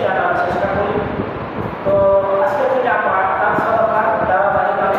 জানার চেষ্টা করি। তো আজকে থেকে আমরা দান সাদাকার ধারাবাহিক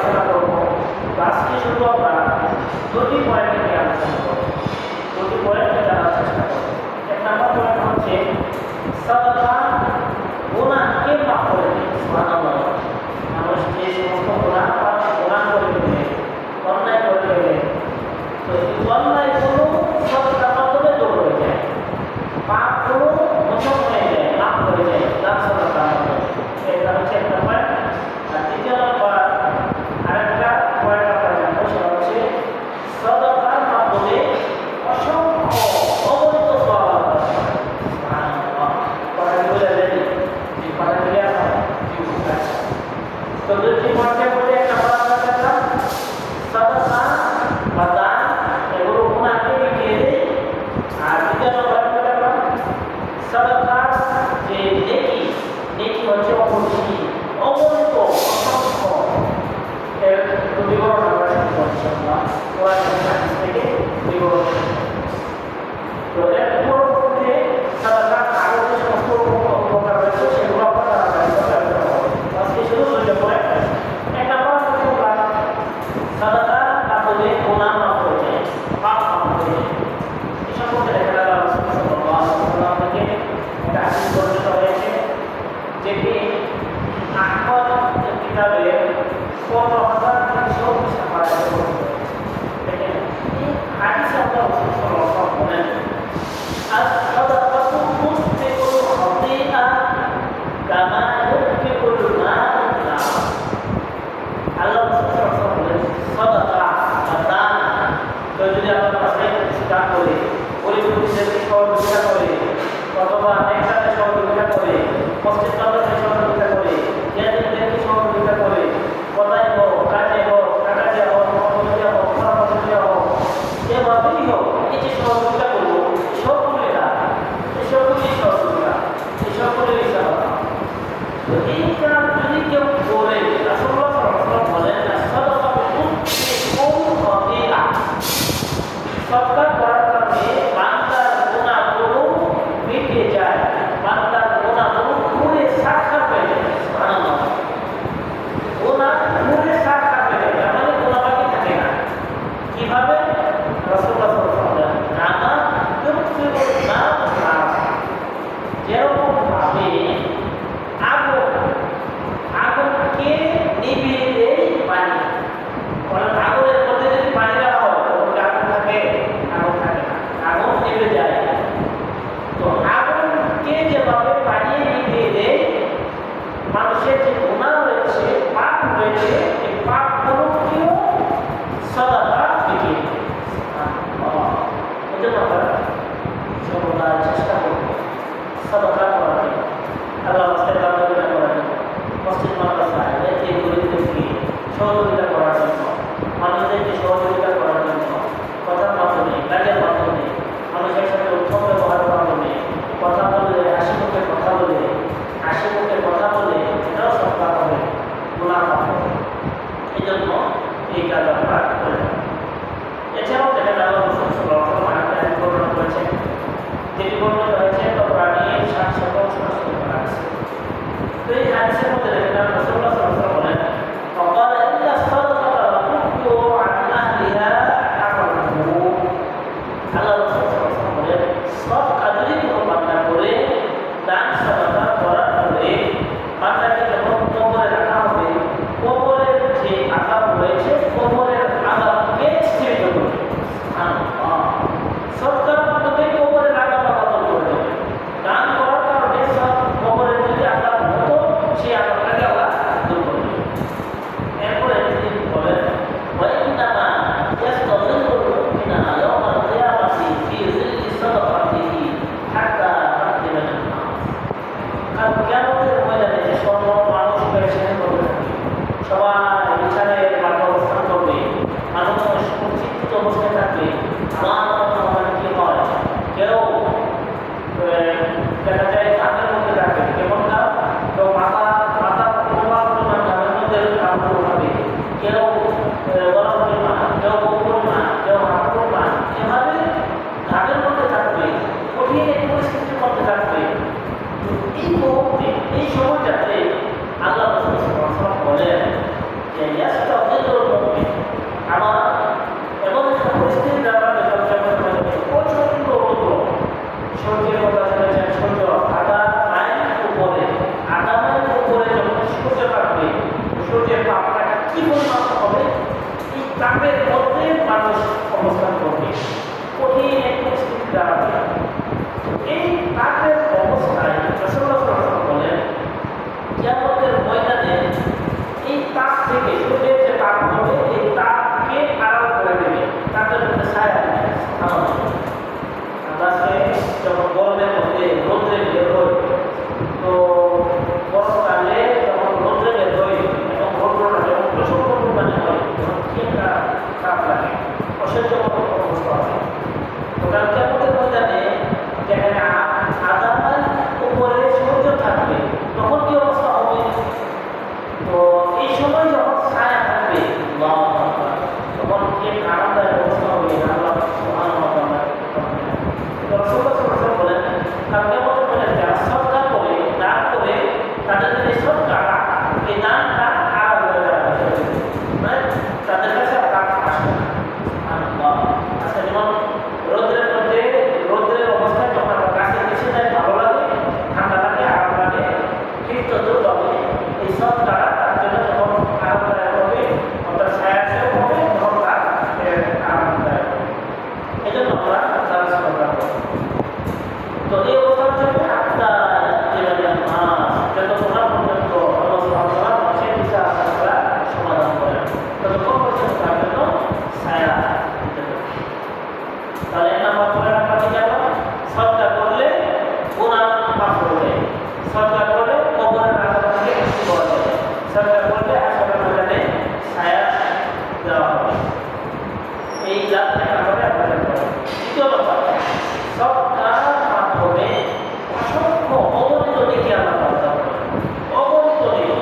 15,300 টাকা দেখেন এই হাদিসে আল্লাহ রাসূল সাল্লাল্লাহু আলাইহি ওয়াসাল্লাম বলেন as-sadaqatu tusbiqul khati'ah kama yutbiqul ma'u an-nar। আল্লাহ রাসূল সাল্লাল্লাহু আলাইহি ওয়াসাল্লাম বলেন সাদাকা বা দান কেউ যদি আপনার কাছে কিছু দান করে গরিব দুঃখীদেরকে সহযোগিতা করে অথবা নেককারকে সহযোগিতা করে মসজিদ মাদ্রাসায় সহযোগিতা করে ইয়াতীমদেরকে সহযোগিতা করে কথায় হোক কাজে হোক টাকা দেওয়া হোক সহযোগিতা হোক পরামর্শ দেওয়া হোক যেভাবেই হোক এই যে সহযোগিতা করবো সবগুলি দান এই সবগুলি সহযোগিতা এই সবগুলির ইশারা। তো এই কাজ যদি কেউ করে রাসূলুল্লাহ সাল্লাল্লাহু আলাইহি ওয়াসাল্লাম বলেন সদকা করার কারণে বান্দার গুনাহগুলো মিটে যায়, বান্দার গুনাহগুলো পুরে সাক্ষাৎ হয়ে যায়। সুবহানাল্লাহ, গুনাহ পুরে সাক্ষাৎ হয়ে যায়, মানে গুনাহ বাকি থাকে না। কিভাবে? রাসূলুল্লাহ সাল্লাল্লাহু আলাইহি ওয়াসাল্লাম নামা ইউফিরুল মা যেরকম ভাবে আগুনকে নিভিয়ে দেয় পানি, কারণ আগুনের মধ্যে যদি পানি দেওয়া হয় তখন আগুন থাকে না, আগুন নিভে যায়। তো আগুনকে যেভাবে পানি নিভিয়ে দেয় মানুষের যে গুনাহ রয়েছে পাপ রয়েছে এই পাপগুলোকেও সাদাকা মিটিয়ে দেয়। এজন্য আমরা সর্বদা চেষ্টা করব সাদাকা করার জন্য, আল্লাহ রাস্তায় দান করার জন্য, মসজিদ মাদ্রাসায় এতিম গরিবদেরকে সহযোগিতা করার জন্য, মানুষদেরকে সহযোগিতা করার জন্য, কথার মাধ্যমে কাজের মাধ্যমে মানুষের সাথে উত্তম ব্যবহারের মাধ্যমে কথা বলে হাসি মুখে কথা বলে এটাও সৎকার হবে, গুনাহ হবে। এই জন্য এই কাজ আমরা করে থাকি। এছাড়াও দেখেন আল্লাহ রাসূল সাল্লাল্লাহু আলাইহি ওয়াসাল্লাম একটা বর্ণনা করেছেন, যেটি বর্ণিত হয়েছে প্রাণীর 700 করা আছে। তো এই হাদিসের মধ্যে দেখেন রাসূলুল্লাহ সাল্লাল্লাহু আলাইহি ওয়াসাল্লাম বলেন فقال إن الصدقة تكفر عن أهلها عمله। আল্লাহ রাসূল সাল্লাল্লাহু আলাইহি ওয়াসাল্লাম বলেন সদকা যদি কেউ বান্দা করে, দান সাদাকা করার পরে বান্দাকে যখন কবরে রাখা হবে, কবরের যে আযাব রয়েছে কবরের আযাবকে স্থির করবে। সুবহানাল্লাহ, সদকার মাধ্যমে কবরের আযাব বদল করে দেবে। দান করার কারণে সব কবরের যদি আযাব হতো সেই আযাবটাকে আল্লাহ দূর করে দেবে। এরপরে তিনি বলেন ওয়াইন্নামা ইয়াস্তাযিল্লুল মুমিনা ইয়াওমাল কিয়ামাতি ফি যিল্লি সাদাকাতিহি হাত্তা তাকদিমা আন-নাস। কাল কিয়ামতের ময়দানে যে সব মানুষ পেরেশানি করবে থাকে, সবাই বিছানায় মাথা অবস্থান করবে, মানুষ চিন্তিত অবস্থায় থাকবে, আমার কি হয়? কেউ দেখা যায় কাঁধের মধ্যে থাকবে, কেমন না কেউ মাথা প্রমাণ ঘামের মধ্যে কাপড় উঠাবে, কেউ গরম পরিমাণ, কেউ বুক পরিমাণ, কেউ হাত পরিমাণ, এভাবে ঘামের মধ্যে থাকবে, কঠিন এক পরিস্থিতির মধ্যে থাকবে। এই মুহূর্তে এই সময়টাতে আল্লাহ রাসূল সাল্লাল্লাহু আলাইহি ওয়াসাল্লাম বলেন যে ইয়াস্তাযিল্লুল মুমিন, আমার এমন একটা পরিস্থিতি দ্বারা প্রচন্ড রৌদ্র, সূর্যের কথা শুনেছেন, সূর্য আধা মাইল উপরে যখন সূর্য থাকবে, সূর্যের তাপটা কি পরিমাণ হবে, এই তাপের মধ্যে মানুষ অবস্থান করবে, কঠিন এক পরিস্থিতি দাঁড়াবে। এই তাপের অবস্থায় রাসূলুল্লাহ সাল্লাল্লাহু আলাইহি ওয়াসাল্লাম বলেন কিয়ামতের ময়দানে এই তাপ থেকে সূর্যের যে তাপ হবে এই তাপকে আড়াল করে দেবে, তাপের মধ্যে ছায়া দেবে। আকাশে যখন গরমের মধ্যে রোদ্রে বের হয়, তো গরমকালে যখন রোদ্রে বের হয় এবং রৌদ্রটা যখন প্রচন্ড পরিমাণে হয় তখন কি একটা তাপ লাগে, অসহ্যকর অবস্থা হয়। তো কাল কিয়ামতের ময়দানে যেখানে আধা মাইল উপরে সূর্য থাকবে তখন কি অবস্থা হবে? তো এই সময় যখন ছায়া দ্বিতীয় নম্বর, সৎকার মাধ্যমে অসংখ্য অগণিত নেকি আল্লাহ দান করেন, অগণিত নেকি।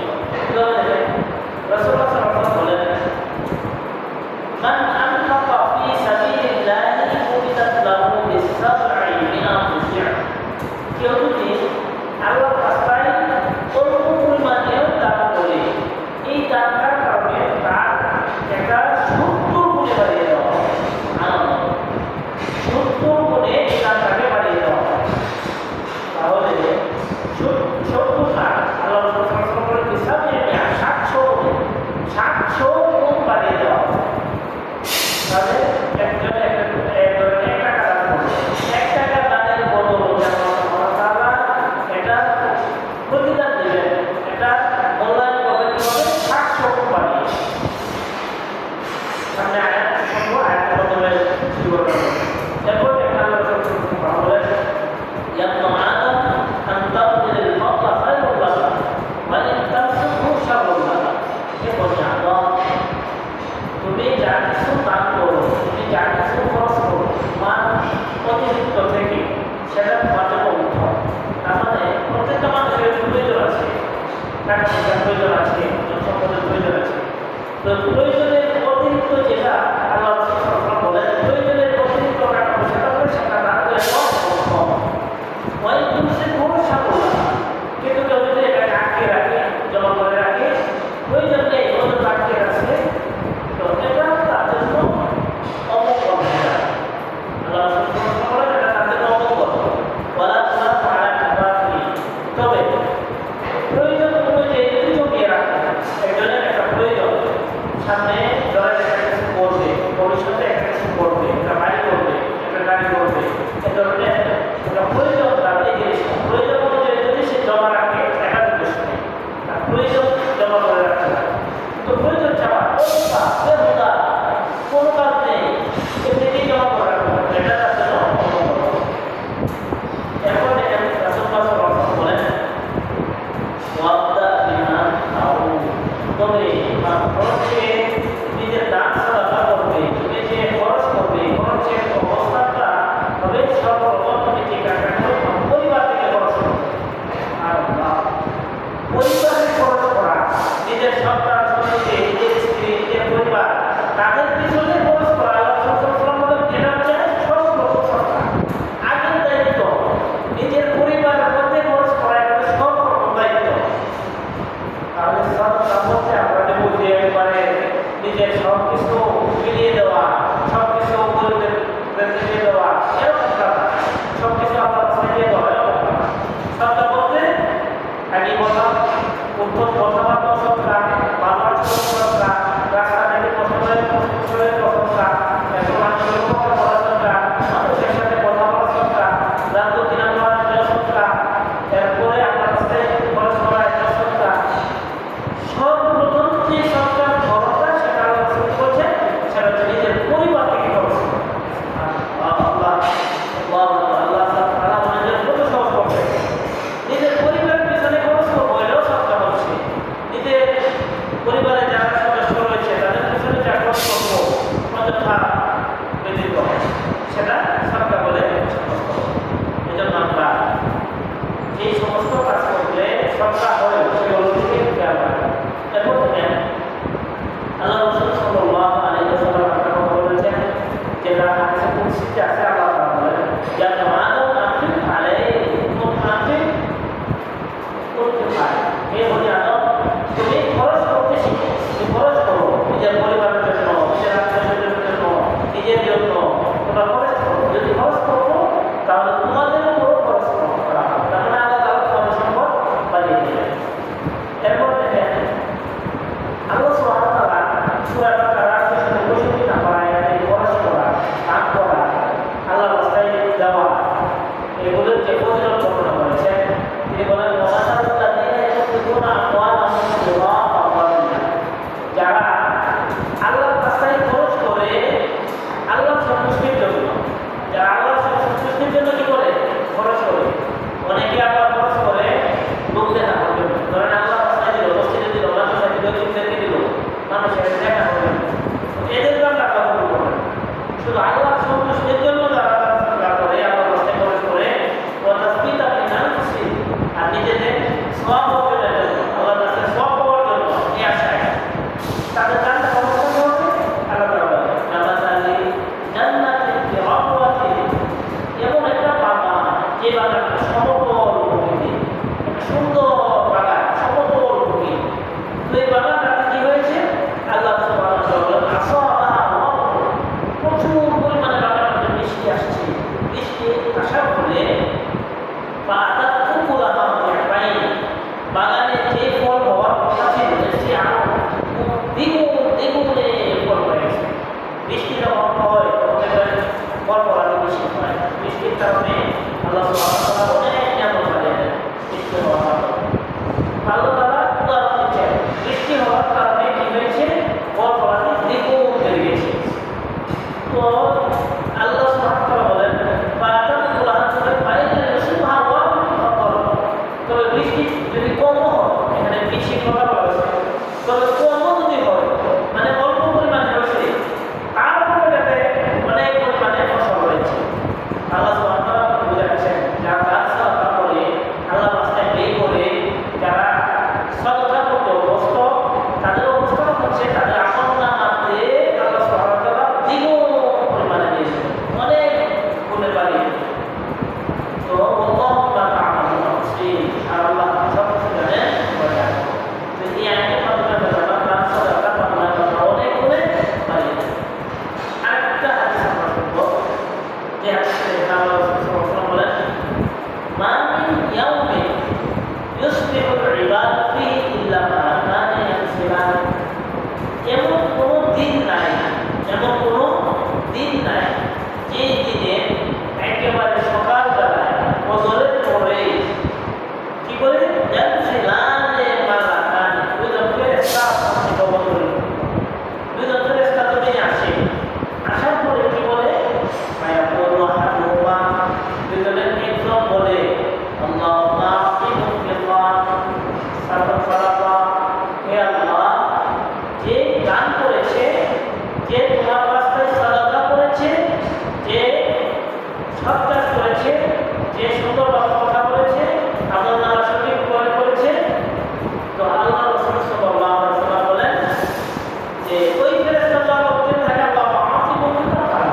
রাসূলুল্লাহ সাল্লাল্লাহু আলাইহি ওয়াসাল্লাম বলেন, মান আনফাকা ফি সাবিলিল্লাহি কুতিবাত লাহু বিস-সাব'i মিআতি শি'র। কেউ যদি আল্লাহর রাস্তায় অল্প পরিমাণেও দান করে, এই দানটার কারণে তার একটা 70 গুণে বাড়িয়ে দেওয়া হয়। 70 গুণে এই দানটাকে বাড়িয়ে দেওয়া হয়। তাহলে 70টা আল্লাহ রাসূল সাল্লাল্লাহু আলাইহি ওয়াসাল্লাম হিসাব নিয়ে 700 গুণ বাড়িয়ে দেওয়া হয়। তাহলে একজনে এক টাকা দান করবে, 1 টাকা দানের বদলে আল্লাহ তাআলা এটা প্রতিদান দিবেন, এটা মূল্যায়ন করবেন কিভাবে? 700 গুণ বাড়িয়ে। সামনে আয়াত শুনবো, আয়াতের মাধ্যমে বিবরণ করব। এরপর আল্লাহ রাসূল সাল্লাল্লাহু আলাইহি ওয়াসাল্লাম বলেন, ইয়া ইবনা আদম আন তাবদিল আল-ফাদলা খায়রুল লাকা ওয়া ইন তামসুকহু শাররুল লাকা। হে বনি আদম, তুমি যা কিছু দান করো, তুমি যা কিছু খরচ করো, তোমার অতিরিক্ত থেকে, সেটা তোমার জন্য উত্তম। তার মানে প্রত্যেকটা মানুষের প্রয়োজন আছে, টাকা পয়সার প্রয়োজন আছে, সম্পদের প্রয়োজন আছে। তো প্রয়োজনের অতিরিক্ত যেটা আল্লাহ রাসূল সাল্লাল্লাহু আলাইহি ওয়াসাল্লাম বলেন, প্রয়োজনের অতিরিক্ত টাকা পয়সা থাকলে সেটা দান করে দেওয়া সম্ভব। ওই তুলসী খুব সাবল, কিন্তু কেউ যদি এটাকে আটকে রাখে, জমা করে রাখে, প্রয়োজন নেই, ওদের আটকে রাখছে, তো এটা তার জন্য অমঙ্গল। আল্লাহ রাসূল সাল্লাল্লাহু আলাইহি ওয়াসাল্লাম বলেন, এটা তার জন্য অমঙ্গল। ওয়ালা তুনাফা আলা কাফাফি। তবে প্রয়োজন অনুযায়ী যদি জমিয়ে রাখে, একজনের একটা প্রয়োজন, সামনে ধরেন একটা কিছু করবে, ভবিষ্যতে একটা কিছু করবে, একটা বাড়ি করবে, একটা গাড়ি করবে, এ ধরনের একটা প্রয়োজন, তার এই জিনিসটা প্রয়োজন অনুযায়ী যদি সে জমা রাখে, টাকা উদ্দেশ্য নেই, তার প্রয়োজন জমা করে রাখতে হয়। তো প্রয়োজন ছাড়া কোনো কাজ নেই, এমনিতেই জমা করে রাখতে হবে, এটা তার জন্য অমঙ্গল। এখন দেখেন রাসূলুল্লাহ সাল্লাল্লাহু আলাইহি ওয়াসাল্লাম বলেন, ওয়াবদা বিমা তাউল। তবে খরচে নিজের দান সাদাকা করবে, তুমি যে খরচ করবে, খরচের অবস্থাটা হবে সর্বপ্রথম তুমি যে টাকাটা পরিবার থেকে খরচ করবে। আর পরিবারে খরচ করা, নিজের সন্তান সন্ততি, নিজের স্ত্রী, নিজের পরিবার, তাদের পিছনে খরচ করা, আল্লাহ রাসূল সাল্লাল্লাহু আলাইহি ওয়াসাল্লাম বলেন, এটা হচ্ছে সর্বপ্রথম সরকার আগের দায়িত্ব। নিজের পরিবারের মধ্যে খরচ করা এটা সর্বপ্রথম দায়িত্ব। তাহলে সব সম্পর্কে আমরা যে বুঝি একবারে নিজের সব কিছু মিলিয়ে দেওয়া, সব কিছু গরিবদের দিয়ে দেওয়া, এরকম কথা, সব কিছু আমরা দিয়ে দেওয়া, এরকম কথা। সবটা বলতে আগে বললাম, উত্তম কথাবার্তা সবটা, বাবার সবটা, রাস্তা থেকে পছন্দের প্রশংসা, মানুষের কথা বলা সবটা, মানুষের সাথে কথা বলা সবটা, রাত দিন আমরা সবটা, এরপরে আপনার রাস্তায় খরচ করা এটা সবটা। সর্বপ্রথম যে সরকার খরচটা সেটা বলছে, সেটা হচ্ছে নিজের পরিবার থেকে খরচ করা। নিজের পরিবারের পিছনে খরচ করবো, এটাও সরকার হচ্ছে। নিজের পরিবারে যারা সদস্য রয়েছে তাদের পিছনে যা খরচ করবো অযথা ব্যতীত, সেটা সরকার বলে এই জন্য আমরা এই সমস্ত কাজ করলে সরকার হয় সেগুলো থেকে খেয়াল রাখা। এরপর আল্লাহ রাসূল সাল্লাল্লাহু আলাইহি ওয়াসাল্লাম একটা কথা বলেছেন, যেটা হাদিসে কুদসিতে আছে। আল্লাহ তাআলা বলেন, ইয়া আদম আনফিক আলাইহি আনফিক কুনফিক আলাইহি। হে বনি আদম, তুমি খরচ করতে শিখো, তুমি খরচ করো নিজের পরিবারের জন্য, নিজের আত্মীয়স্বজনের জন্য, নিজের জন্য তোমরা খরচ করো। যদি খরচ করো তাহলে তোমাদের উপরও খরচ করা হবে, তার মানে আল্লাহ তাআলা তোমাদের সম্পদ বাড়িয়ে দেবেন। এরপর দেখেন আল্লাহ সুবহানাহু ওয়া তাআলা সূরা বাকারা 65 নম্বর আয়াতে খরচ করা, দান করা, আল্লাহর রাস্তায় দেওয়া, এগুলোর যে ফজিলত বর্ণনা করেছেন। তিনি বলেন, ওয়াসাল্লাযীনা ইয়ানফিকুনা আমওয়ালাহুম বিগহাফা ফাদিলা। যারা আল্লাহর রাস্তায় খরচ করে আল্লাহর সন্তুষ্টির জন্য, যারা আল্লাহর সন্তুষ্টির জন্য কি করে খরচ করে। অনেকে আবার খরচ করে লোক দেখানোর জন্য, ধরেন আল্লাহর রাস্তায় দিল, মসজিদে দিল, মাদ্রাসায় দিল, লোকদেরকে দিল, মানুষের দেখা হবে, এদের জন্য টাকা শুরু করে। শুধু আল্লাহর সন্তুষ্টির জন্য যারা আল্লাহ সুবহানাহু ওয়া তাআলা অনেক নিয়ামত বাড়িয়ে দেন বৃষ্টি হওয়ার কারণে। আল্লাহ তাআলা উদাহরণ দিচ্ছেন বৃষ্টি হওয়ার কারণে কি হয়েছে, ফল-ফলাদি দ্বিগুণ বেড়ে গেছে। তো আল্লাহ সুবহানাহু ওয়া তাআলা বলেন তবে বৃষ্টি যদি কম হয়, এখানে বৃষ্টি কথা বলা হয়েছে, তবে কম যদি হয় মানে অল্প পরিমাণে হয়েছে তারপরে যাতে অনেক পরিমাণে ফসল হয়েছে। আল্লাহ সুবহানাহু ওয়া তাআলা বুঝাচ্ছেন যারা গাছ সাদকা করে আল্লাহ রাস্তায় ব্যয় করে যারা সাদকা করতে অভ্যস্ত তাদের অবস্থা হচ্ছে তাদের আমলনামাতে আল্লাহ সুবহানাহু ওয়া তাআলা দ্বিগুণ পরিমাণে দিয়েছেন, অনেক গুণে বাড়িয়ে। তো আল্লাহু তাআলা আর আল্লাহ সব কিছু জানেন বলে। তো এই আয়াতের মাধ্যমে আমরা দান সাদকা পাওয়ার অনেক গুণে বাড়িয়ে দেন। আরেকটা হাদিস আমরা শুনব, যে হাদিসে আল্লাহ রাসূল বলেন মা মিন ইয়াউমিন ইউসবিহুল ইবাদ ফিহি ইল্লা মা কানা ইয়াসিবান। এমন কোনো দিন নাই, এমন কোনো দিন নাই যে দিনে একেবারে সকালবেলায় ফজরের পরে কি করে ইয়াসিলানে মালাকানি দুজন ফেরেশতা আসতে কবল করে, দুজন ফেরেশতা তুমি আসে, আসার পরে কি বলে মায়াকুলু আহাদুহুমা, দুজনের একজন বলে আল্লাহুম্মা আতিহু ফিল্লাহ সাদাকা, হে আল্লাহ যে দান করেছে, যে তোমার রাস্তায় সাদাকা করেছে, যে সৎ কাজ করেছে, যে সুন্দরভাবে কথা বলেছে, আমল নামা সঠিক করেছে, তো আল্লাহ রাসূল সাল্লাল্লাহু আলাইহি ওয়াসাল্লাম বলেন যে ওই ফেরেশতারা বলতে থাকে আল্লাহ আতিহু ফিল্লাহ,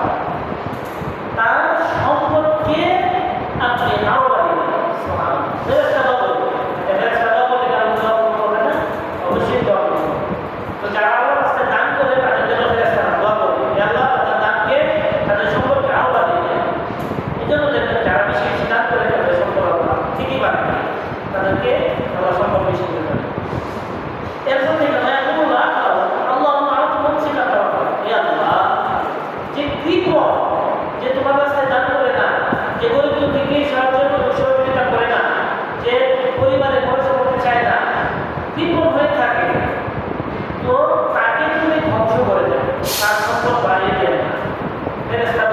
তার সম্পর্কে আপনি আরো বাড়িয়ে দেন। সুবহানাল্লাহ। ফেরেশতারা বলে, ফেরেশতারা বলে কারণ কথা না অবশ্যই দোয়া করবে। তো যারা আল্লাহ রাস্তায় দান করে তাদের জন্য ফেরেশতারা দোয়া করবে, হে আল্লাহ তাদের দানকে তাদের সম্পর্কে আরো বাড়িয়ে দেন। এই জন্য দেখবেন যারা বেশি বেশি দান করে তাদের সম্পর্ক ঠিকই বাড়বে, তাদেরকে আল্লাহ সম্পর্ক বেশি করে দেবে। এরপর থেকে মায়াকুল্লাহ আল্লাহুম্মা আতি মুমসিকাতা, হে আল্লাহ যে কৃপণ, যে তোমার রাস্তায় দান করে না, যে গরিব দুঃখীকে সাহায্য সহযোগিতা করে না, যে পরিবারে খরচ করতে চায় না, কৃপণ হয়ে থাকে, তো তাকে তুমি ধ্বংস করে দেবে, তার সম্পদ বাড়িয়ে দেবে না। ফেরেশতা